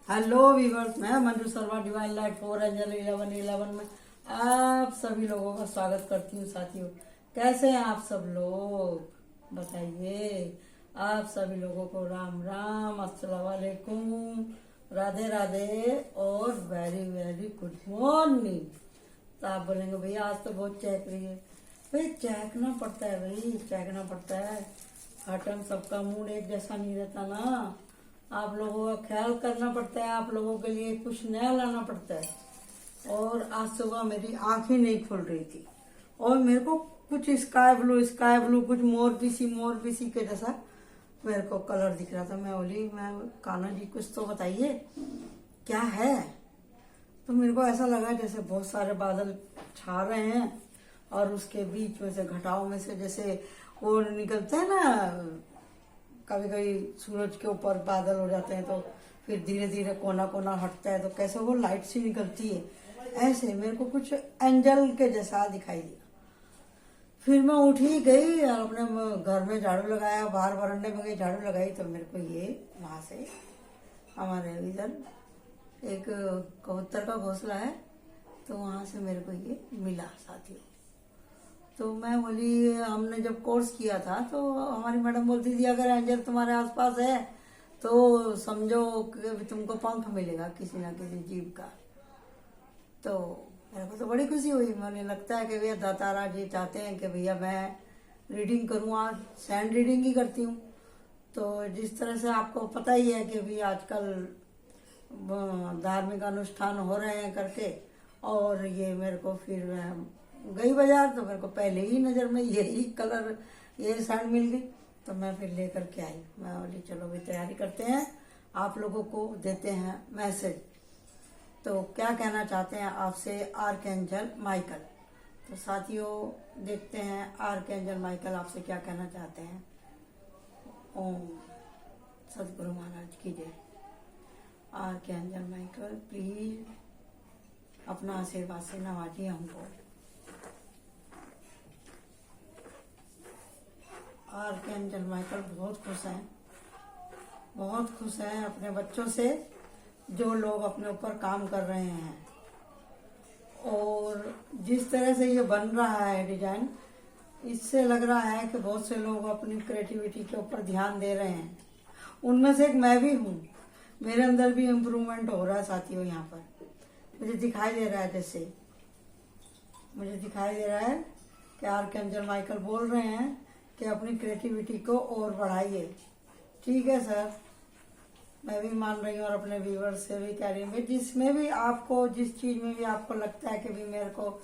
Hello viewers, मैं Manju Sharma divine light 4 angel 11 में आप सभी लोगों का स्वागत करती हूँ। साथियों, कैसे हैं आप सब लोग बताइए। आप सभी लोगों को राम राम, अस्सलाम वालेकुम, राधे राधे और वेरी वेरी गुड मॉर्निंग। तो आप बोलेंगे भैया आज तो बहुत चहक रही है। भाई चहकना पड़ता है, भाई चहकना पड़ता है। हर टाइम सबका मूड एक जैसा नहीं रहता ना। आप लोगों का ख्याल करना पड़ता है, आप लोगों के लिए कुछ नया लाना पड़ता है। और आज सुबह मेरी आंखें नहीं खुल रही थी और मेरे को कुछ स्काई ब्लू कुछ मोर पीसी के जैसा मेरे को कलर दिख रहा था। मैं बोली, मैं कान्हा जी कुछ तो बताइए क्या है। तो मेरे को ऐसा लगा जैसे बहुत सारे बादल छा रहे हैं और उसके बीच में से घटाओं में से जैसे वो निकलते हैं ना, कभी कभी सूरज के ऊपर बादल हो जाते हैं तो फिर धीरे धीरे कोना कोना हटता है तो कैसे वो लाइट सी निकलती है, ऐसे मेरे को कुछ एंजल के जैसा दिखाई दिया। फिर मैं उठी गई और अपने घर में झाड़ू लगाया, बाहर बरामदे में गई झाड़ू लगाई तो मेरे को ये वहां से हमारे इधर एक कबूतर का घोंसला है तो वहां से मेरे को ये मिला साथियों। तो मैं बोली, हमने जब कोर्स किया था तो हमारी मैडम बोलती थी अगर एंजल तुम्हारे आसपास है तो समझो कि तुमको पंख मिलेगा किसी ना किसी जीव का। तो मेरे को तो बड़ी खुशी हुई। मुझे लगता है कि भैया दातारा जी चाहते हैं कि भैया मैं रीडिंग करूँ, आज सैंड रीडिंग ही करती हूँ। तो जिस तरह से आपको पता ही है कि भी आजकल धार्मिक अनुष्ठान हो रहे हैं करके, और ये मेरे को फिर गई बाजार तो मेरे को पहले ही नजर में यही कलर ये सैंड मिल गई तो मैं फिर लेकर के आई। मैं बोली चलो भी तैयारी करते हैं, आप लोगों को देते हैं मैसेज। तो क्या कहना चाहते हैं आपसे आर्कएंजल माइकल। तो साथियों देखते हैं आर्कएंजल माइकल आपसे क्या कहना चाहते हैं। ओम सदगुरु महाराज की जय। आर्कएंजल माइकल प्लीज अपना आशीर्वाद से नवाजिए हमको। आर्कएंजल माइकल बहुत खुश हैं अपने बच्चों से जो लोग अपने ऊपर काम कर रहे हैं। और जिस तरह से ये बन रहा है डिजाइन, इससे लग रहा है कि बहुत से लोग अपनी क्रिएटिविटी के ऊपर ध्यान दे रहे हैं। उनमें से एक मैं भी हूँ, मेरे अंदर भी इम्प्रूवमेंट हो रहा है साथियों। यहाँ पर मुझे दिखाई दे रहा है, जैसे मुझे दिखाई दे रहा है कि आर्कएंजल माइकल बोल रहे हैं कि अपनी क्रिएटिविटी को और बढ़ाइए। ठीक है सर, मैं भी मान रही हूँ और अपने व्यूवर्स से भी कह रही हूँ, जिसमें भी आपको, जिस चीज में भी आपको लगता है कि भी मेरे को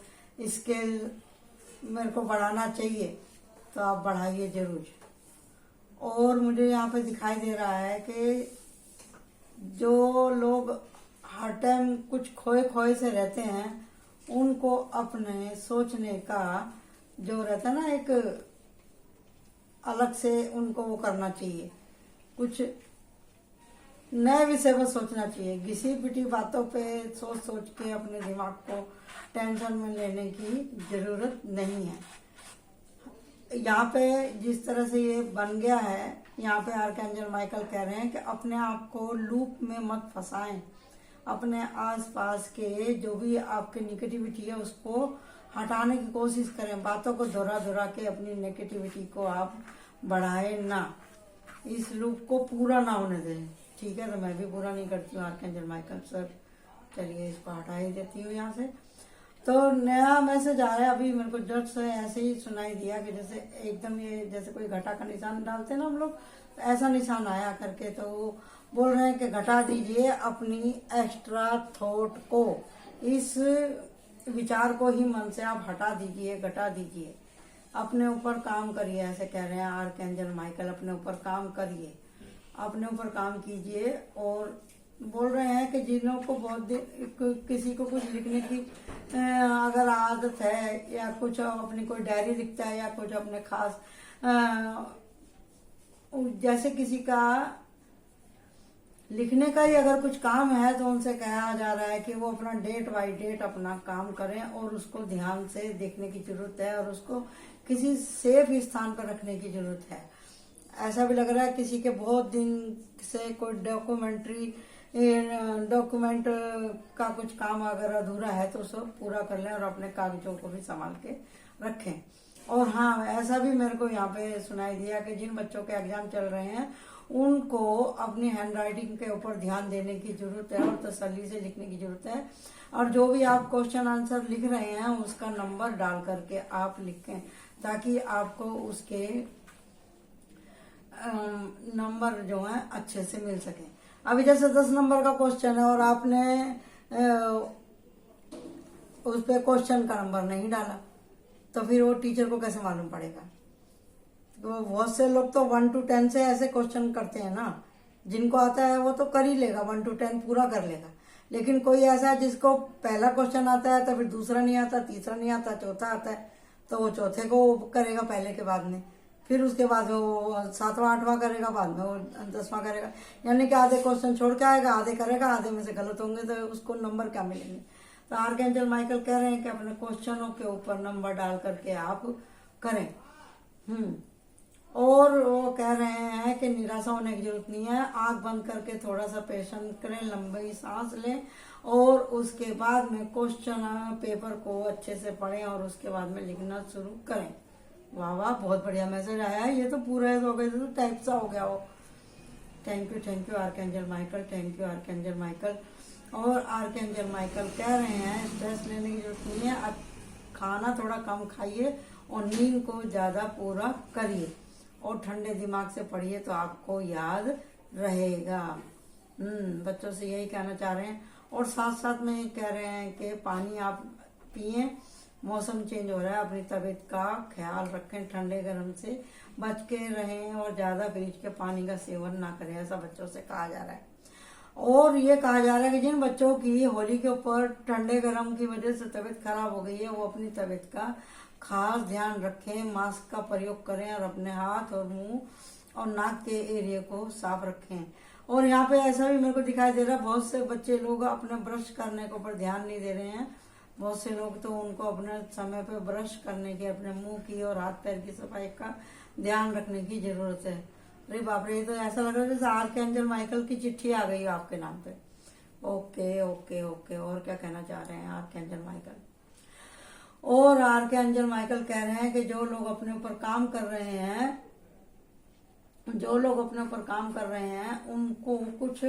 स्केल मेरे को बढ़ाना चाहिए तो आप बढ़ाइए जरूर। और मुझे यहाँ पे दिखाई दे रहा है कि जो लोग हर टाइम कुछ खोए खोए से रहते हैं उनको अपने सोचने का जो रहता है ना, एक अलग से उनको वो करना चाहिए, कुछ नए विषय पर सोचना चाहिए। घिसी पिटी बातों पे सोच सोच के अपने दिमाग को टेंशन में लेने की जरूरत नहीं है। यहाँ पे जिस तरह से ये बन गया है, यहाँ पे आर्कएंजल माइकल कह रहे हैं कि अपने आप को लूप में मत फंसाएं। अपने आसपास के जो भी आपके नेगेटिविटी है उसको हटाने की कोशिश करें। बातों को दोहरा दोहरा के अपनी नेगेटिविटी को आप बढ़ाए ना, इस लूप को पूरा ना होने दें। ठीक है, तो मैं भी पूरा नहीं करती हूँ आर्कएंजल माइकल सर। चलिए इसको हटा ही देती हूँ यहाँ से। तो नया मैसेज आ रहा है, अभी मेरे को जट से ऐसे ही सुनाई दिया कि जैसे एकदम ये जैसे कोई घटा का निशान डालते हैं ना हम लोग, तो ऐसा निशान आया करके। तो वो बोल रहे हैं कि घटा दीजिए अपनी एक्स्ट्रा थॉट को, इस विचार को ही मन से आप हटा दीजिए, घटा दीजिए, अपने ऊपर काम करिए। ऐसे कह रहे हैं आर्कएंजल माइकल, अपने ऊपर काम करिए, अपने ऊपर काम कीजिए। और बोल रहे हैं कि जिन्हों को बहुत किसी को कुछ लिखने की अगर आदत है या कुछ अपनी कोई डायरी लिखता है या कुछ अपने खास जैसे किसी का लिखने का ही अगर कुछ काम है तो उनसे कहा जा रहा है कि वो अपना डेट बाय डेट अपना काम करें और उसको ध्यान से देखने की जरूरत है और उसको किसी सेफ स्थान पर रखने की जरूरत है। ऐसा भी लग रहा है किसी के बहुत दिन से कोई डॉक्यूमेंट्री डॉक्यूमेंट का कुछ काम अगर अधूरा है तो सब पूरा कर लें और अपने कागजों को भी संभाल के रखें। और हाँ, ऐसा भी मेरे को यहाँ पे सुनाई दिया कि जिन बच्चों के एग्जाम चल रहे हैं उनको अपनी हैंड राइटिंग के ऊपर ध्यान देने की जरूरत है और तसल्ली से लिखने की जरूरत है। और जो भी आप क्वेश्चन आंसर लिख रहे हैं उसका नंबर डाल करके आप लिखें, ताकि आपको उसके नंबर जो है अच्छे से मिल सके। अभी जैसे 10 नंबर का क्वेश्चन है और आपने उस पे क्वेश्चन का नंबर नहीं डाला तो फिर वो टीचर को कैसे मालूम पड़ेगा? तो बहुत से लोग तो 1 to 10 से ऐसे क्वेश्चन करते हैं ना, जिनको आता है वो तो कर ही लेगा, 1 to 10 पूरा कर लेगा। लेकिन कोई ऐसा है जिसको पहला क्वेश्चन आता है तो फिर दूसरा नहीं आता, तीसरा नहीं आता, चौथा आता है, तो वो चौथे को करेगा पहले के बाद में, फिर उसके बाद वो 7वां 8वां करेगा, बाद में वो 10वां करेगा। यानी कि आधे क्वेश्चन छोड़ के आएगा, आधे करेगा, आधे में से गलत होंगे तो उसको नंबर क्या मिलेंगे? तो आर्कएंजल माइकल कह रहे हैं कि अपने क्वेश्चनों के ऊपर नंबर डाल करके आप करें। और वो कह रहे हैं कि निराशा होने की जरूरत नहीं है, आंख बंद करके थोड़ा सा पेशेंस करें, लंबी सांस लें और उसके बाद में क्वेश्चन पेपर को अच्छे से पढ़ें और उसके बाद में लिखना शुरू करें। वाह वाह, बहुत बढ़िया मैसेज आया है। ये तो पूरा हो गया, तो टाइप सा हो गया वो। Thank you archangel Michael, thank you archangel Michael. और आर्कएंजल माइकल कह रहे हैं स्ट्रेस लेने की जरूरत नहीं है, खाना थोड़ा कम खाइए और नींद को ज्यादा पूरा करिए और ठंडे दिमाग से पढ़िए तो आपको याद रहेगा। बच्चों से यही कहना चाह रहे हैं। और साथ साथ में कह रहे हैं कि पानी आप पिए, मौसम चेंज हो रहा है, अपनी तबीयत का ख्याल रखें, ठंडे गर्म से बच के रहें और ज्यादा फ्रिज के पानी का सेवन ना करें, ऐसा बच्चों से कहा जा रहा है। और ये कहा जा रहा है कि जिन बच्चों की होली के ऊपर ठंडे गर्म की वजह से तबीयत खराब हो गई है वो अपनी तबीयत का खास ध्यान रखें, मास्क का प्रयोग करें और अपने हाथ और मुंह और नाक के एरिया को साफ रखें। और यहाँ पे ऐसा भी मेरे को दिखाई दे रहा है, बहुत से बच्चे लोग अपने ब्रश करने के ऊपर ध्यान नहीं दे रहे हैं। बहुत से लोग तो उनको अपने समय पे ब्रश करने की, अपने मुंह की और हाथ पैर की सफाई का ध्यान रखने की जरूरत है। अरे बाप रे, ये तो ऐसा लग रहा है जैसे आर्कएंजल माइकल की चिट्ठी आ गई आपके नाम पे। ओके ओके ओके, और क्या कहना चाह रहे हैं आर्कएंजल माइकल? और आर्कएंजल माइकल कह रहे हैं कि जो लोग अपने ऊपर काम कर रहे हैं उनको कुछ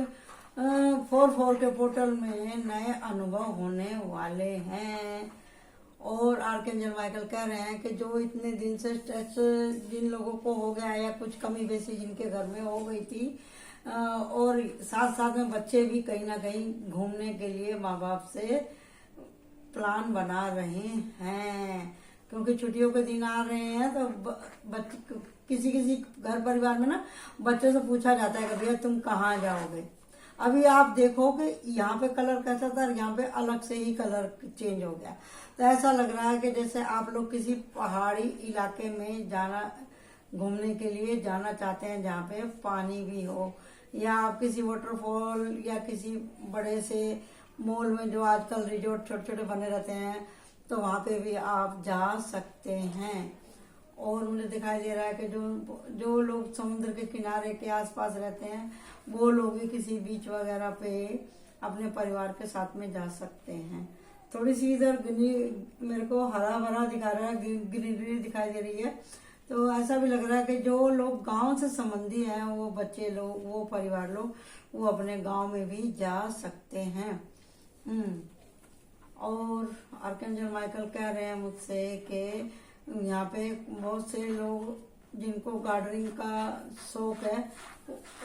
4/4 के पोर्टल में नए अनुभव होने वाले हैं। और आर्कएंजल माइकल कह रहे हैं कि जो इतने दिन से स्ट्रेस जिन लोगों को हो गया या कुछ कमी बेसी जिनके घर में हो गई थी, और साथ साथ में बच्चे भी कहीं ना कहीं घूमने के लिए माँ बाप से प्लान बना रहे हैं, क्योंकि छुट्टियों के दिन आ रहे हैं तो किसी घर परिवार में ना बच्चों से पूछा जाता है कि भैया तुम कहाँ जाओगे। अभी आप देखो कि यहाँ पे कलर कैसा था और यहाँ पे अलग से ही कलर चेंज हो गया, तो ऐसा लग रहा है कि जैसे आप लोग किसी पहाड़ी इलाके में घूमने के लिए जाना चाहते हैं जहाँ पे पानी भी हो, या आप किसी वाटरफॉल या किसी बड़े से मॉल में जो आजकल रिजोर्ट छोटे छोटे बने रहते हैं तो वहाँ पे भी आप जा सकते हैं। और मुझे दिखाई दे रहा है कि जो लोग समुद्र के किनारे के आसपास रहते हैं वो लोग भी किसी बीच वगैरह पे अपने परिवार के साथ में जा सकते हैं। थोड़ी सी इधर मेरे को हरा भरा दिखा रहा है, ग्रीनरी दिखाई दे रही है, तो ऐसा भी लग रहा है कि जो लोग गांव से संबंधी हैं, वो बच्चे लोग, वो परिवार लोग, वो अपने गांव में भी जा सकते हैं। और आर्कएंजल माइकल कह रहे हैं मुझसे कि यहाँ पे बहुत से लोग जिनको गार्डनिंग का शौक है,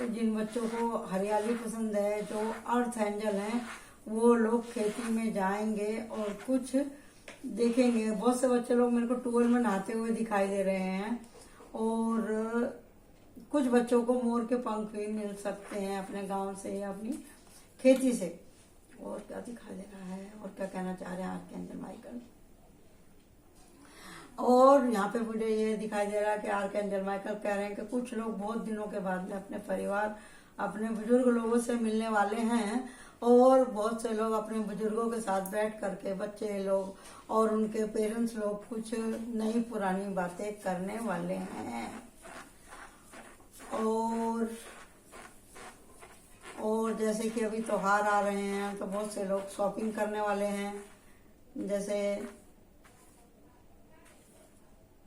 जिन बच्चों को हरियाली पसंद है, जो अर्थ एंजल हैं, वो लोग खेती में जाएंगे और कुछ देखेंगे। बहुत से बच्चे लोग मेरे को टूवेल में नहाते हुए दिखाई दे रहे हैं और कुछ बच्चों को मोर के पंख भी मिल सकते हैं अपने गांव से या अपनी खेती से। और क्या दिखाई दे रहा है और क्या कहना चाह रहे हैं आर्कएंजल माइकल? और यहाँ पे मुझे ये दिखाई दे रहा है कि आर्कएंजल माइकल कह रहे हैं कि कुछ लोग बहुत दिनों के बाद में अपने परिवार, अपने बुजुर्ग लोगों से मिलने वाले हैं और बहुत से लोग अपने बुजुर्गों के साथ बैठ करके, बच्चे लोग और उनके पेरेंट्स लोग, कुछ नई पुरानी बातें करने वाले हैं। और जैसे कि अभी त्योहार आ रहे हैं तो बहुत से लोग शॉपिंग करने वाले हैं। जैसे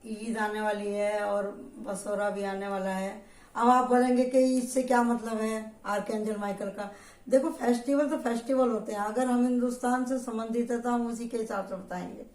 ईद आने वाली है और बसोरा भी आने वाला है। अब आप बोलेंगे कि इससे क्या मतलब है आर्कएंजल माइकल का। देखो, फेस्टिवल तो फेस्टिवल होते हैं। अगर हम हिंदुस्तान से संबंधित है तो हम उसी के हिसाब से बताएंगे,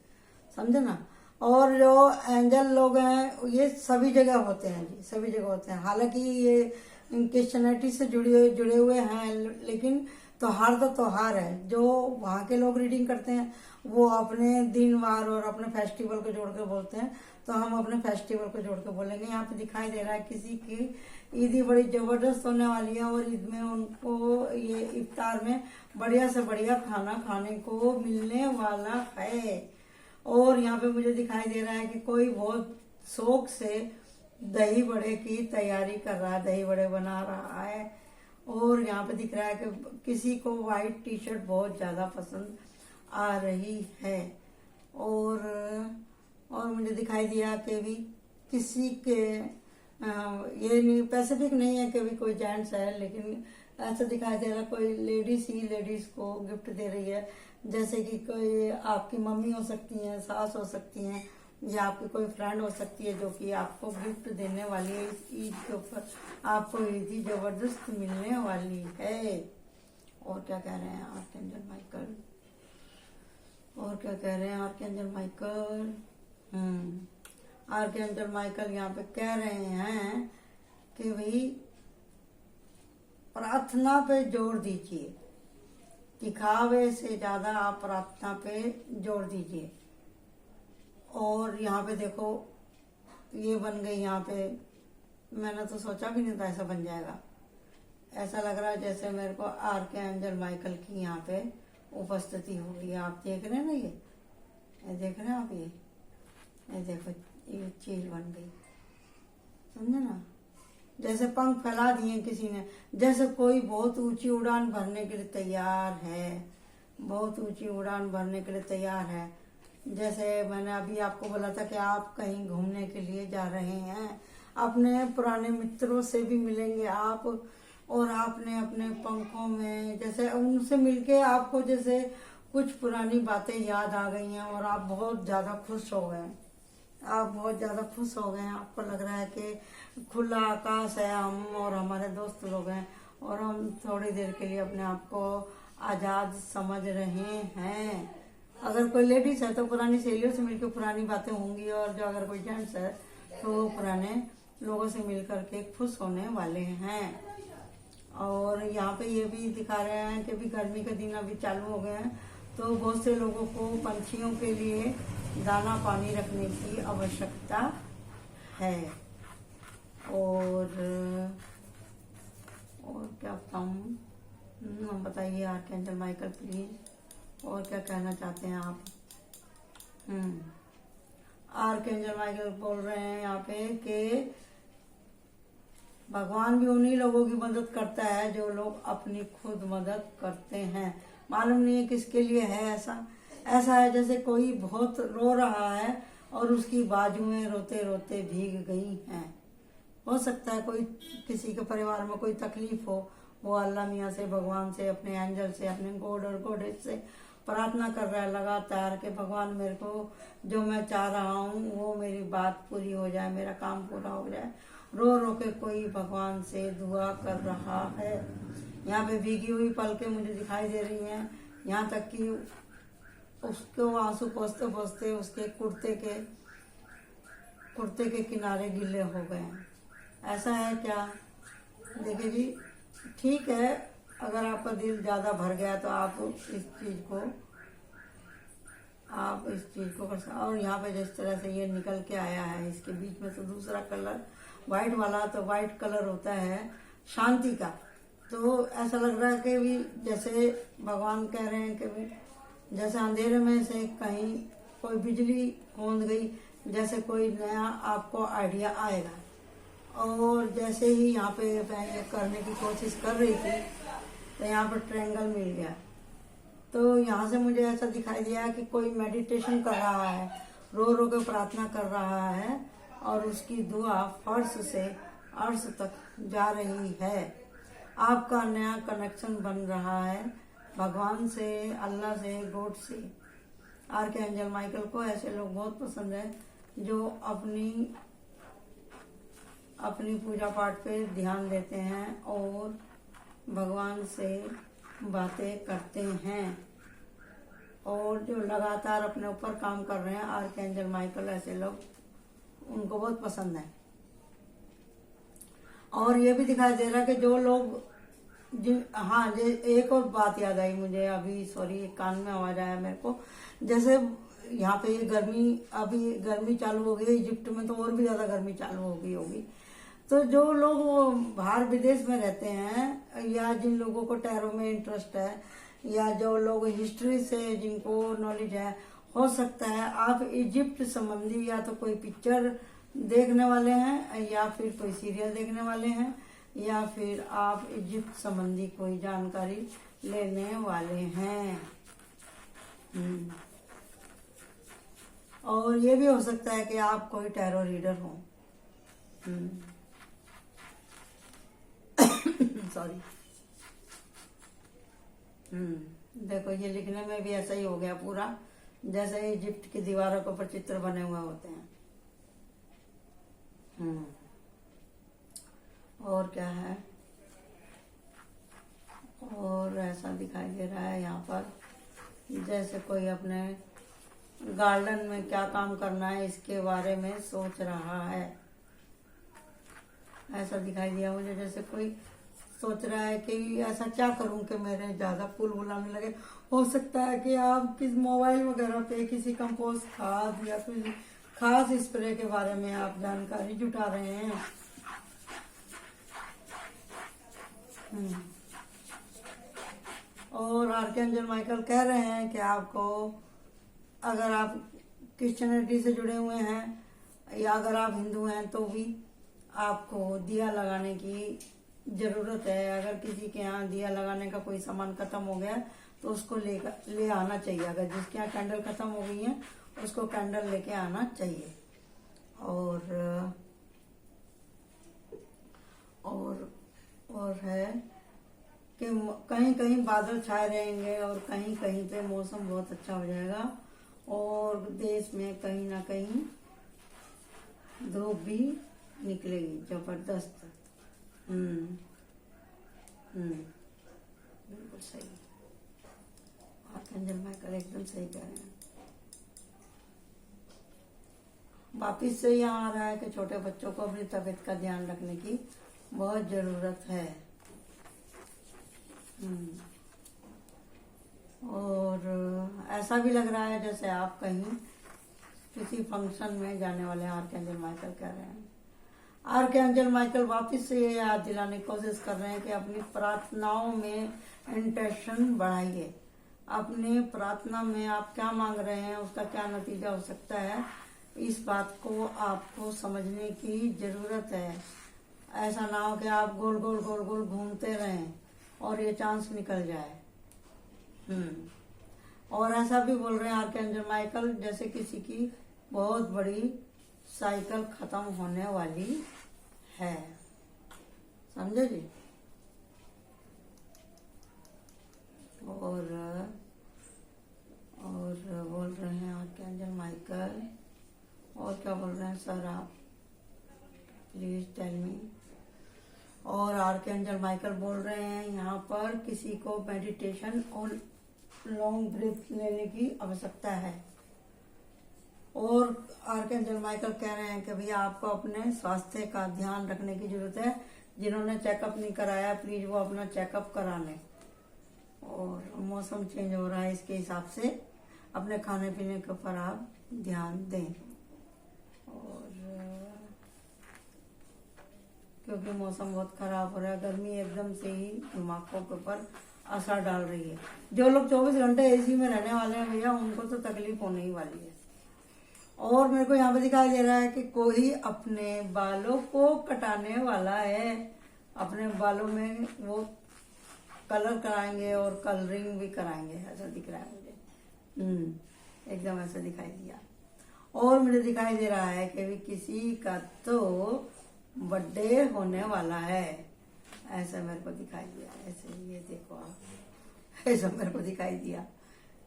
समझे ना। और जो एंजल लोग हैं ये सभी जगह होते हैं जी, सभी जगह होते हैं। हालांकि ये क्रिश्चियनिटी से जुड़े हुए हैं, लेकिन त्योहार तो त्योहार है। जो वहाँ के लोग रीडिंग करते हैं वो अपने दिन वार और अपने फेस्टिवल को जोड़ के बोलते हैं, तो हम अपने फेस्टिवल को जोड़ के बोलेंगे। यहाँ पे दिखाई दे रहा है किसी की ईदी बड़ी जबरदस्त होने वाली है और ईद में उनको ये इफ्तार में बढ़िया से बढ़िया खाना खाने को मिलने वाला है। और यहाँ पे मुझे दिखाई दे रहा है कि कोई बहुत शौक से दही बड़े की तैयारी कर रहा है, दही बड़े बना रहा है। और यहाँ पे दिख रहा है कि किसी को व्हाइट टी शर्ट बहुत ज्यादा पसंद आ रही है। और मुझे दिखाई दिया कि भी किसी के ये नहीं पैसिफिक नहीं है कि भी कोई जेंट्स है, लेकिन ऐसा दिखाई दे रहा कोई लेडीज ही लेडीज को गिफ्ट दे रही है। जैसे कि कोई आपकी मम्मी हो सकती है, सास हो सकती हैं, या आपकी कोई फ्रेंड हो सकती है जो कि आपको गिफ्ट देने वाली है। इस ईद के ऊपर आपको ईदी जबरदस्त मिलने वाली है। और क्या कह रहे हैं आर्कएंजल माइकल, और क्या कह रहे हैं आर्कएंजल माइकल। आर्कएंजल माइकल यहाँ पे कह रहे हैं कि भाई प्रार्थना पे जोर दीजिए, दिखावे से ज्यादा आप प्रार्थना पे जोर दीजिए। और यहाँ पे देखो ये बन गई, यहाँ पे मैंने तो सोचा भी नहीं था ऐसा बन जाएगा। ऐसा लग रहा है जैसे मेरे को आर्कएंजल माइकल की यहाँ पे उपस्थिति होगी। आप देख रहे हैं ना, ये देख रहे हैं आप, ये देखो ये चीज बन गई, समझे ना। जैसे पंख फैला दिए किसी ने, जैसे कोई बहुत ऊंची उड़ान भरने के लिए तैयार है, बहुत ऊंची उड़ान भरने के लिए तैयार है। जैसे मैंने अभी आपको बोला था कि आप कहीं घूमने के लिए जा रहे हैं, अपने पुराने मित्रों से भी मिलेंगे आप, और आपने अपने पंखों में जैसे उनसे मिलके आपको जैसे कुछ पुरानी बातें याद आ गई हैं और आप बहुत ज्यादा खुश हो गए। आप बहुत ज्यादा खुश हो गए हैं। आपको लग रहा है कि खुला आकाश है, हम और हमारे दोस्त लोग हैं और हम थोड़ी देर के लिए अपने आप को आजाद समझ रहे हैं। अगर कोई लेडीज है तो पुरानी सहेलियों से मिलकर पुरानी बातें होंगी, और जो अगर कोई जेंट्स है तो वो पुराने लोगों से मिलकर के खुश होने वाले हैं। और यहाँ पे ये भी दिखा रहे हैं कि भी गर्मी के दिन अभी चालू हो गए हैं, तो बहुत से लोगों को पंछियों के लिए दाना पानी रखने की आवश्यकता है। और क्या बताऊँ, बताइए आर्कएंजल माइकल प्लीज, और क्या कहना चाहते हैं आप। आर्कएंजल माइकल बोल रहे हैं यहाँ पे कि भगवान भी उन्हीं लोगों की मदद करता है जो लोग अपनी खुद मदद करते हैं। मालूम नहीं है किसके लिए है ऐसा है जैसे कोई बहुत रो रहा है और उसकी बाजुएं रोते रोते भीग गई हैं। हो सकता है कोई किसी के परिवार में कोई तकलीफ हो, वो अल्लाह मियाँ से, भगवान से, अपने एंजल से, अपने गॉड और गॉडेस से प्रार्थना कर रहा है लगातार कि भगवान मेरे को जो मैं चाह रहा हूँ वो मेरी बात पूरी हो जाए, मेरा काम पूरा हो जाए। रो रो के कोई भगवान से दुआ कर रहा है। यहाँ पे भीगी हुई पलकें मुझे दिखाई दे रही हैं, यहाँ तक कि उसको आंसू पोंछते पोंछते उसके कुर्ते के किनारे गीले हो गए हैं। ऐसा है क्या? देखिए जी, ठीक है, अगर आपका दिल ज्यादा भर गया तो आप इस चीज को कर सकते। और यहाँ पे जिस तरह से ये निकल के आया है, इसके बीच में तो दूसरा कलर व्हाइट वाला, तो व्हाइट कलर होता है शांति का। तो ऐसा लग रहा है कि भी जैसे भगवान कह रहे हैं कि भी जैसे अंधेरे में से कहीं कोई बिजली कौंध गई, जैसे कोई नया आपको आइडिया आएगा। और जैसे ही यहाँ पे मैं ये करने की कोशिश कर रही थी तो यहाँ पर ट्रायंगल मिल गया। तो यहाँ से मुझे ऐसा दिखाई दिया कि कोई मेडिटेशन कर रहा है, रो रो के प्रार्थना कर रहा है और उसकी दुआ फर्श से अर्श तक जा रही है। आपका नया कनेक्शन बन रहा है भगवान से, अल्लाह से, गॉड से। आर्कएंजल माइकल को ऐसे लोग बहुत पसंद है जो अपनी पूजा पाठ पे ध्यान देते हैं और भगवान से बातें करते हैं, और जो लगातार अपने ऊपर काम कर रहे हैं। आर्कएंजल माइकल ऐसे लोग, उनको बहुत पसंद है। और ये भी दिखाई दे रहा है कि जो लोग हाँ, एक और बात याद आई मुझे अभी, सॉरी, कान में आवाज आया मेरे को। जैसे यहाँ पे अभी गर्मी चालू हो गई, इजिप्ट में तो और भी ज्यादा गर्मी चालू हो गई होगी। तो जो लोग बाहर विदेश में रहते हैं, या जिन लोगों को टैरो में इंटरेस्ट है, या जो लोग हिस्ट्री से जिनको नॉलेज है, हो सकता है आप इजिप्ट संबंधी या तो कोई पिक्चर देखने वाले हैं, या फिर कोई सीरियल देखने वाले हैं, या फिर आप इजिप्ट संबंधी कोई जानकारी लेने वाले हैं। और ये भी हो सकता है कि आप कोई टैरो रीडर हो। सॉरी। देखो, ये लिखने में भी ऐसा ही हो गया पूरा, जैसे इजिप्ट की दीवारों के ऊपर चित्र बने हुए होते हैं। और क्या है, और ऐसा दिखाई दे रहा है यहाँ पर जैसे कोई अपने गार्डन में क्या काम करना है इसके बारे में सोच रहा है। ऐसा दिखाई दिया मुझे, जैसे कोई सोच रहा है कि ऐसा क्या करूं कि मेरे ज्यादा फूल बुलाने लगे। हो सकता है कि आप किस मोबाइल वगैरह पे किसी कंपोस्ट खाद या फिर खास स्प्रे के बारे में आप जानकारी जुटा रहे हैं। और आर्कएंजल माइकल कह रहे हैं कि आपको, अगर आप क्रिश्चियनिटी से जुड़े हुए हैं या अगर आप हिंदू हैं, तो भी आपको दिया लगाने की जरूरत है। अगर किसी के यहाँ दिया लगाने का कोई सामान खत्म हो गया तो उसको ले आना चाहिए। अगर जिसके यहाँ कैंडल खत्म हो गई है उसको कैंडल लेके आना चाहिए। और है कि कहीं कहीं बादल छाए रहेंगे और कहीं कहीं पे मौसम बहुत अच्छा हो जाएगा, और देश में कहीं ना कहीं धूप भी निकलेगी जबरदस्त। बिल्कुल सही, आर्कएंजल माइकल एकदम सही कह रहे हैं। वापिस से यहाँ आ रहा है कि छोटे बच्चों को अपनी तबीयत का ध्यान रखने की बहुत जरूरत है। और ऐसा भी लग रहा है जैसे आप कहीं किसी फंक्शन में जाने वाले हैं। आर्कएंजल माइकल कह रहे हैं। आर्कएंजल माइकल वापस से ये याद दिलाने की कोशिश कर रहे हैं कि अपनी प्रार्थनाओं में इंटेंशन बढ़ाइए। अपने प्रार्थना में आप क्या मांग रहे हैं, उसका क्या नतीजा हो सकता है, इस बात को आपको समझने की जरूरत है। ऐसा ना हो कि आप गोल गोल गोल गोल घूमते रहें और ये चांस निकल जाए। और ऐसा भी बोल रहे हैं आर्कएंजल माइकल, जैसे किसी की बहुत बड़ी साइकिल खत्म होने वाली है। समझे जी? और बोल रहे हैं आर्कएंजल माइकल, और क्या बोल रहे हैं सर आप, प्लीज टेल मी। और आर्कएंजल माइकल बोल रहे हैं यहाँ पर किसी को मेडिटेशन और लॉन्ग ब्रीथ लेने की आवश्यकता है। और आर्कएंजल माइकल कह रहे हैं कि भैया आपको अपने स्वास्थ्य का ध्यान रखने की जरूरत है। जिन्होंने चेकअप नहीं कराया प्लीज वो अपना चेकअप करा लें। और मौसम चेंज हो रहा है, इसके हिसाब से अपने खाने पीने के ऊपर आप ध्यान दें। और क्योंकि मौसम बहुत खराब हो रहा है, गर्मी एकदम से ही दिमागों के ऊपर असर डाल रही है। जो लोग 24 घंटे एसी में रहने वाले हैं भैया, उनको तो तकलीफ होने ही वाली है। और मेरे को यहाँ पे दिखाई दे रहा है कि कोई अपने बालों को कटाने वाला है। अपने बालों में वो कलर कराएंगे और कलरिंग भी कराएंगे, ऐसा दिख रहा है मुझे। एकदम ऐसा दिखाई दिया। और मुझे दिखाई दे रहा है कि भी किसी का तो बर्थडे होने वाला है। ऐसा मेरे को दिखाई दिया, ऐसे ये देखो आप, ऐसा मेरे को दिखाई दिया।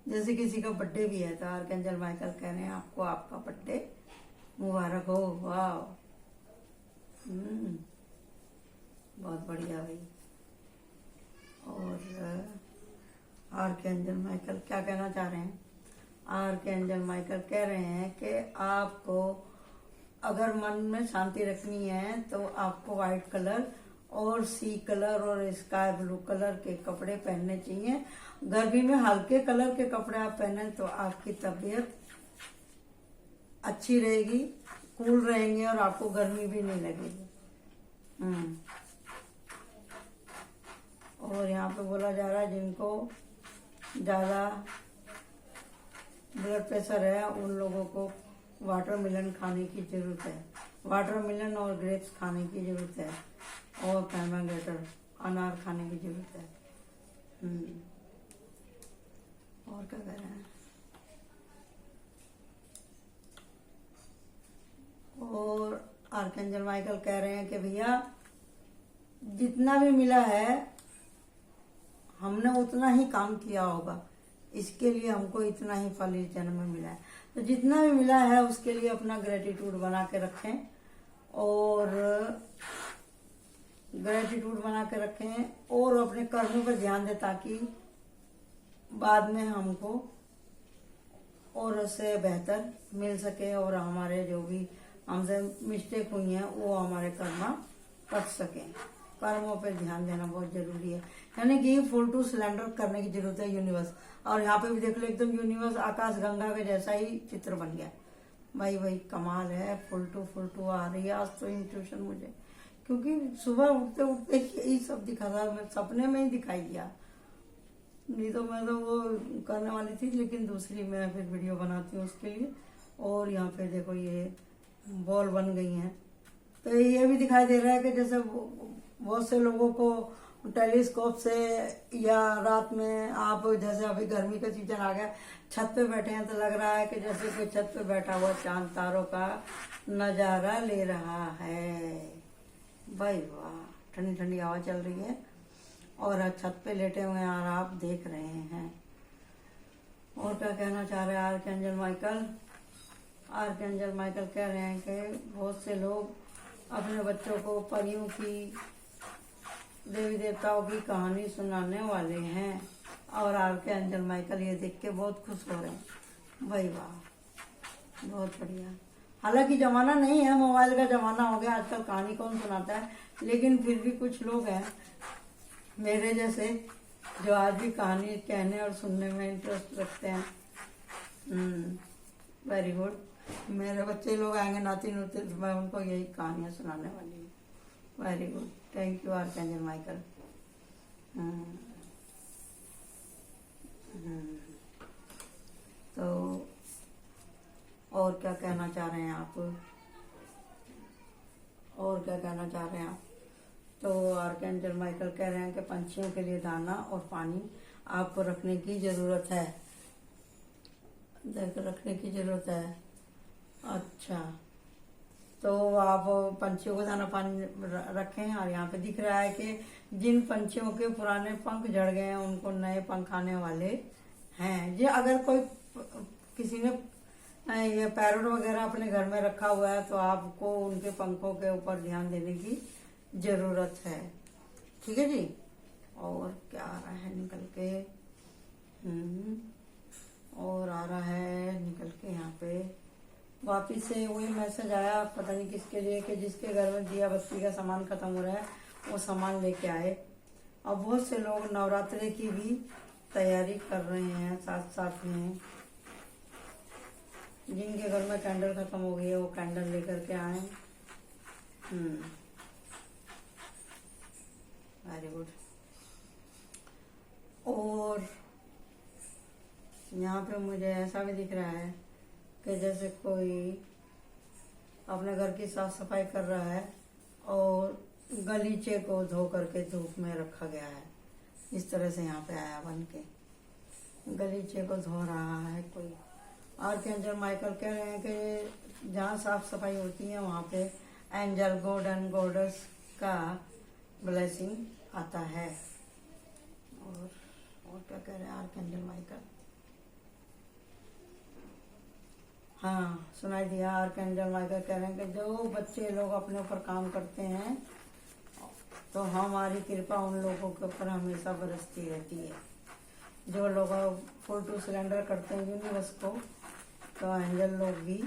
जैसे किसी का बर्थडे भी है तो आर्कएंजल माइकल कह रहे हैं आपको आपका बर्थडे मुबारक हो। वाह, बहुत बढ़िया भाई। और आर्कएंजल माइकल क्या कहना चाह रहे हैं? आर्कएंजल माइकल कह रहे हैं कि आपको अगर मन में शांति रखनी है तो आपको व्हाइट कलर और सी कलर और स्काई ब्लू कलर के कपड़े पहनने चाहिए। गर्मी में हल्के कलर के कपड़े आप पहने तो आपकी तबीयत अच्छी रहेगी, कूल रहेंगे और आपको गर्मी भी नहीं लगेगी। और यहाँ पे बोला जा रहा है जिनको ज़्यादा ब्लड प्रेशर है उन लोगों को वाटरमेलन खाने की जरूरत है, वाटरमेलन और ग्रेप्स खाने की जरूरत है, और पोमेग्रेनेट अनार खाने की जरूरत है। और क्या कह रहे हैं? और आर्कएंजल माइकल कह रहे हैं कि भैया जितना भी मिला है हमने उतना ही काम किया होगा, इसके लिए हमको इतना ही फल इस जन्म में मिला है। तो जितना भी मिला है उसके लिए अपना ग्रेटिट्यूड बना के रखें, और ग्रेटिट्यूड बना के रखें और अपने कर्मों पर ध्यान दें ताकि बाद में हमको और उससे बेहतर मिल सके और हमारे जो भी हमसे मिस्टेक हुई हैं वो हमारे कर्म कट सकें। कर्मों पर ध्यान देना बहुत जरूरी है, यानी कि फुल टू सिलेंडर करने की जरूरत है यूनिवर्स। और यहाँ पे भी देख लो एकदम यूनिवर्स आकाश गंगा के जैसा ही चित्र बन गया। भाई कमाल है, फुल टू आ रही है आज तो इंट्यूशन मुझे, क्योंकि सुबह उठते उठते यही सब दिखा था, मैं सपने में ही दिखाई दिया। नहीं तो मैं तो वो करने वाली थी, लेकिन दूसरी मैं फिर वीडियो बनाती हूँ उसके लिए। और यहाँ पे देखो ये बॉल बन गई हैं, तो ये भी दिखाई दे रहा है कि जैसे बहुत से लोगों को टेलीस्कोप से या रात में आप जैसे अभी गर्मी का सीजन आ गया छत पे बैठे हैं तो लग रहा है कि जैसे कोई छत पे बैठा हुआ चांद तारों का नजारा ले रहा है। भाई वाह, ठंडी ठंडी हवा चल रही है और छत पे लेटे हुए हैं और आप देख रहे हैं। और क्या कहना चाह रहे हैं आर्कएंजल माइकल? आर्कएंजल माइकल कह रहे हैं कि बहुत से लोग अपने बच्चों को परियों की, देवी देवताओं की कहानी सुनाने वाले हैं, और आर्कएंजल माइकल ये देख के बहुत खुश हो रहे हैं। भाई वाह, बहुत बढ़िया। हालांकि जमाना नहीं है, मोबाइल का जमाना हो गया, आजकल कहानी कौन सुनाता है, लेकिन फिर भी कुछ लोग हैं मेरे जैसे जो आज भी कहानी कहने और सुनने में इंटरेस्ट रखते हैं। Very good. मेरे बच्चे लोग आएंगे नाती नूती तो मैं उनको यही कहानियां सुनाने वाली हूँ। Very good, thank you archangel Michael. तो और क्या कहना चाह रहे हैं आप? और क्या कहना चाह रहे हैं आप? तो आर्कएंजल माइकल कह रहे हैं कि पंछियों के लिए दाना और पानी आपको रखने की जरूरत है, रखने की जरूरत है। अच्छा, तो आप पंछियों को दाना पानी रखें। और यहाँ पे दिख रहा है कि जिन पंछियों के पुराने पंख झड़ गए हैं उनको नए पंख आने वाले हैं। जी, अगर कोई किसी ने ये पैरोट वगैरह अपने घर में रखा हुआ है तो आपको उनके पंखों के ऊपर ध्यान देने की जरूरत है। ठीक है जी। और क्या आ रहा है निकल के? और आ रहा है निकल के यहाँ पे वापिस से वही मैसेज आया, पता नहीं किसके लिए, कि जिसके घर में दिया बत्ती का सामान खत्म हो रहा है वो सामान लेके आए। और बहुत से लोग नवरात्रि की भी तैयारी कर रहे हैं साथ साथ में। जिनके घर में कैंडल खत्म हो गई है वो कैंडल लेकर के आए। Very good. और यहाँ पे मुझे ऐसा भी दिख रहा है कि जैसे कोई अपने घर की साफ सफाई कर रहा है और गलीचे को धो करके धूप में रखा गया है। इस तरह से यहाँ पे आया बन के, गलीचे को धो रहा है कोई। आर्कएंजल माइकल कह रहे हैं कि जहाँ साफ सफाई होती है वहाँ पे एंजल गॉड एंड गॉडेस का ब्लेसिंग आता है। और क्या कह रहे हैं आर्कएंजल माइकल? हाँ, सुनाई दिया। आर्कएंजल माइकल कह रहे हैं कि जो बच्चे लोग अपने ऊपर काम करते हैं तो हमारी कृपा उन लोगों के ऊपर हमेशा बरसती रहती है। जो लोग फुल टू सरेंडर करते हैं यूनिवर्स को, तो एंजल लोग भी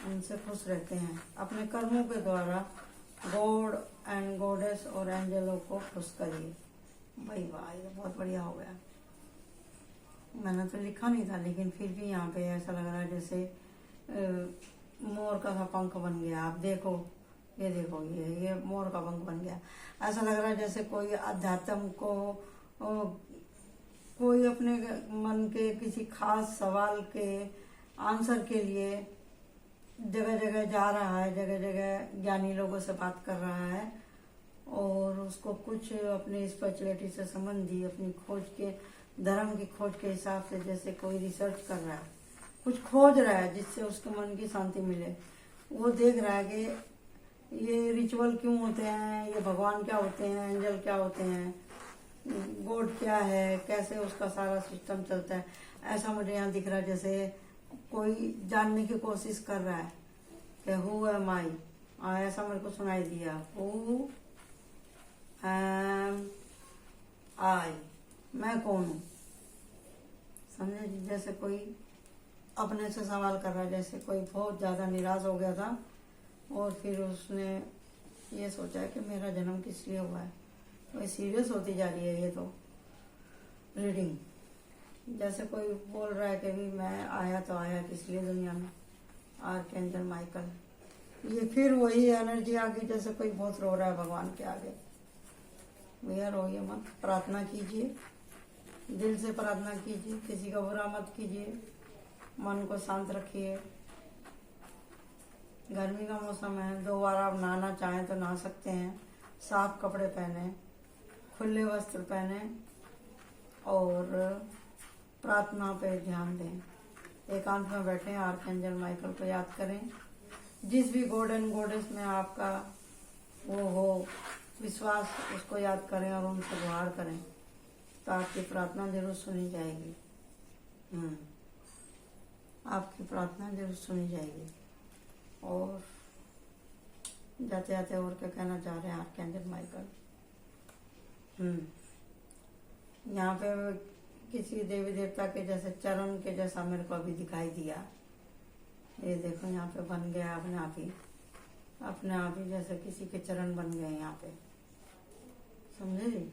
उनसे खुश रहते हैं। अपने कर्मों के द्वारा गॉड एंड गॉडेस और एंजलों को खुश करिए। भाई वाह, ये बहुत बढ़िया हो गया। मैंने तो लिखा नहीं था, लेकिन फिर भी यहाँ पे ऐसा लग रहा है जैसे मोर का सा पंख बन गया। आप देखो, ये देखो, ये मोर का पंख बन गया। ऐसा लग रहा है जैसे कोई अध्यात्म को कोई अपने मन के किसी खास सवाल के आंसर के लिए जगह जगह जा रहा है, जगह जगह ज्ञानी लोगों से बात कर रहा है और उसको कुछ अपनी स्पिरिचुअलिटी से संबंधी अपनी खोज के, धर्म की खोज के हिसाब से जैसे कोई रिसर्च कर रहा है, कुछ खोज रहा है जिससे उसके मन की शांति मिले। वो देख रहा है कि ये रिचुअल क्यों होते हैं, ये भगवान क्या होते हैं, एंजल क्या होते हैं, गॉड क्या है, कैसे उसका सारा सिस्टम चलता है। ऐसा मुझे यहाँ दिख रहा है जैसे कोई जानने की कोशिश कर रहा है कि हु एम आई। ऐसा मेरे को सुनाई दिया, हु एम आई, मैं कौन हूँ। समझे? जैसे कोई अपने से सवाल कर रहा है, जैसे कोई बहुत ज्यादा निराश हो गया था और फिर उसने ये सोचा है कि मेरा जन्म किस लिए हुआ है। तो सीरियस होती जा रही है ये तो रीडिंग। जैसे कोई बोल रहा है कि भी मैं आया तो आया किस लिए दुनिया में। आर्कएंजल माइकल, ये फिर वही एनर्जी आ गई जैसे कोई बहुत रो रहा है भगवान के आगे। भैया रोइए मत, प्रार्थना कीजिए, दिल से प्रार्थना कीजिए, किसी का बुरा मत कीजिए, मन को शांत रखिए। गर्मी का मौसम है, 2 बार आप नहाना चाहें तो नहा सकते हैं। साफ कपड़े पहने, खुले वस्त्र पहने और प्रार्थना पे ध्यान दें। एकांत में बैठे, आर्कएंजल माइकल को याद करें। जिस भी गॉड एंड गॉडेस में आपका वो हो विश्वास, उसको याद करें और उनसे गुहार करें तो आपकी प्रार्थना जरूर सुनी जाएगी। आपकी प्रार्थना जरूर सुनी जाएगी। और जाते जाते और क्या कहना चाह रहे हैं आर्कएंजल माइकल? यहाँ पे किसी देवी देवता के जैसे चरण के जैसा मेरे को अभी दिखाई दिया। ये देखो यहाँ पे बन गया अपने आप ही जैसे किसी के चरण बन गए यहाँ पे। समझे जी?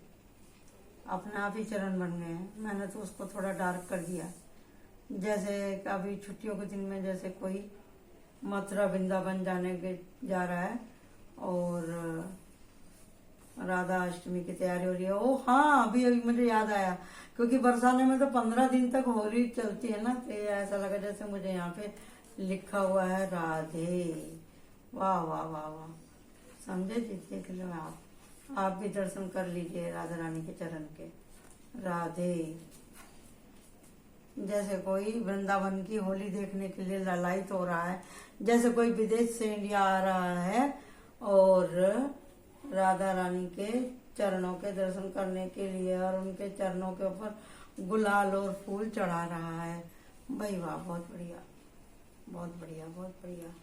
अपने आप ही चरण बन गए हैं। मैंने तो उसको थोड़ा डार्क कर दिया। जैसे अभी छुट्टियों के दिन में जैसे कोई मथुरा वृंदावन जाने के जा रहा है और राधा अष्टमी की तैयारी हो रही है। ओ हाँ, अभी मुझे याद आया, क्योंकि बरसाने में तो 15 दिन तक होली चलती है ना, तो ऐसा लगा जैसे मुझे यहाँ पे लिखा हुआ है राधे। वाह वाह वाह वाह, समझे जी? देख लो, आप भी दर्शन कर लीजिए राधा रानी के चरण के। राधे। जैसे कोई वृंदावन की होली देखने के लिए ललायित हो रहा है, जैसे कोई विदेश से इंडिया आ रहा है और राधा रानी के चरणों के दर्शन करने के लिए और उनके चरणों के ऊपर गुलाल और फूल चढ़ा रहा है। भाई वाह, बहुत बढ़िया, बहुत बढ़िया, बहुत बढ़िया।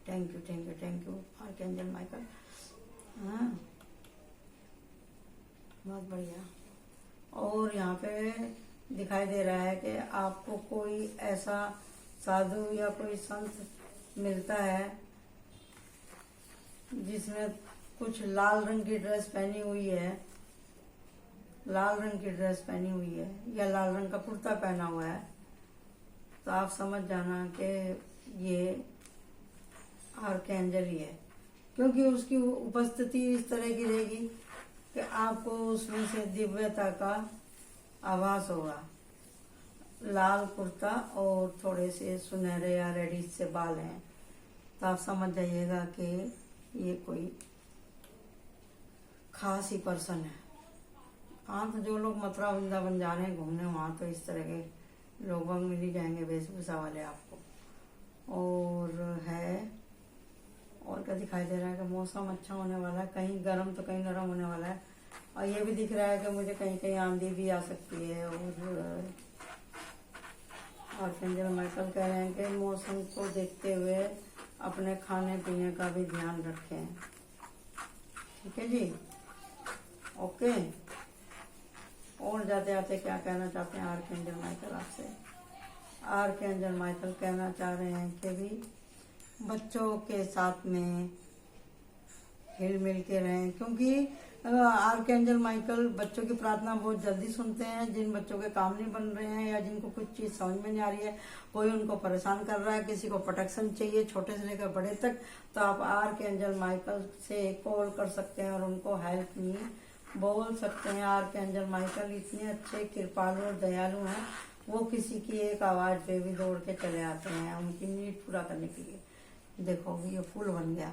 Thank you, thank you, thank you archangel Michael. हाँ, बहुत बढ़िया। और यहाँ पे दिखाई दे रहा है कि आपको कोई ऐसा साधु या कोई संत मिलता है जिसमें कुछ लाल रंग की ड्रेस पहनी हुई है, लाल रंग की ड्रेस पहनी हुई है या लाल रंग का कुर्ता पहना हुआ है, तो आप समझ जाना कि ये आर्कएंजल ही है। क्योंकि उसकी उपस्थिति इस तरह की रहेगी कि आपको उसमें से दिव्यता का आभास होगा। लाल कुर्ता और थोड़े से सुनहरे या रेडिश से बाल हैं, तो आप समझ जाइएगा कि ये कोई खास ही पर्सन है। हाँ, तो जो लोग मथुरा वृंदावन जा रहे हैं घूमने, वहाँ तो इस तरह के लोग मिल ही जाएंगे वेशभूषा वाले आपको। और है और क्या दिखाई दे रहा है कि मौसम अच्छा होने वाला है, कहीं गर्म तो कहीं नरम होने वाला है। और ये भी दिख रहा है कि मुझे कहीं कहीं आंधी भी आ सकती है। और एंजल माइकल कह रहे हैं कि मौसम को देखते हुए अपने खाने पीने का भी ध्यान रखें। ठीक है जी, ओके। और जाते जाते क्या कहना चाहते हैं आर्कएंजल माइकल आपसे? आर्कएंजल माइकल कहना चाह रहे हैं कि भी बच्चों के साथ में हिल मिल के रहें, क्योंकि आर्कएंजल माइकल बच्चों की प्रार्थना बहुत जल्दी सुनते हैं। जिन बच्चों के काम नहीं बन रहे हैं या जिनको कुछ चीज समझ में नहीं आ रही है, कोई उनको परेशान कर रहा है, किसी को प्रोटेक्शन चाहिए छोटे से लेकर बड़े तक, तो आप आर्कएंजल माइकल से कॉल कर सकते हैं और उनको हेल्प मी बोल सकते हैं। आर्कएंजल माइकल इतने अच्छे कृपालु और दयालु हैं, वो किसी की एक आवाज पे भी दौड़ के चले आते हैं उनकी नीड पूरा करने के लिए। देखो ये फूल बन गया,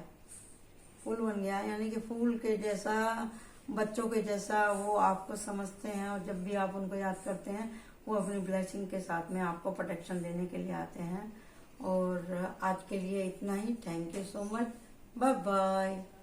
फूल बन गया, यानी कि फूल के जैसा, बच्चों के जैसा वो आपको समझते हैं। और जब भी आप उनको याद करते हैं, वो अपनी ब्लेसिंग के साथ में आपको प्रोटेक्शन देने के लिए आते हैं। और आज के लिए इतना ही। Thank you so much, bye bye.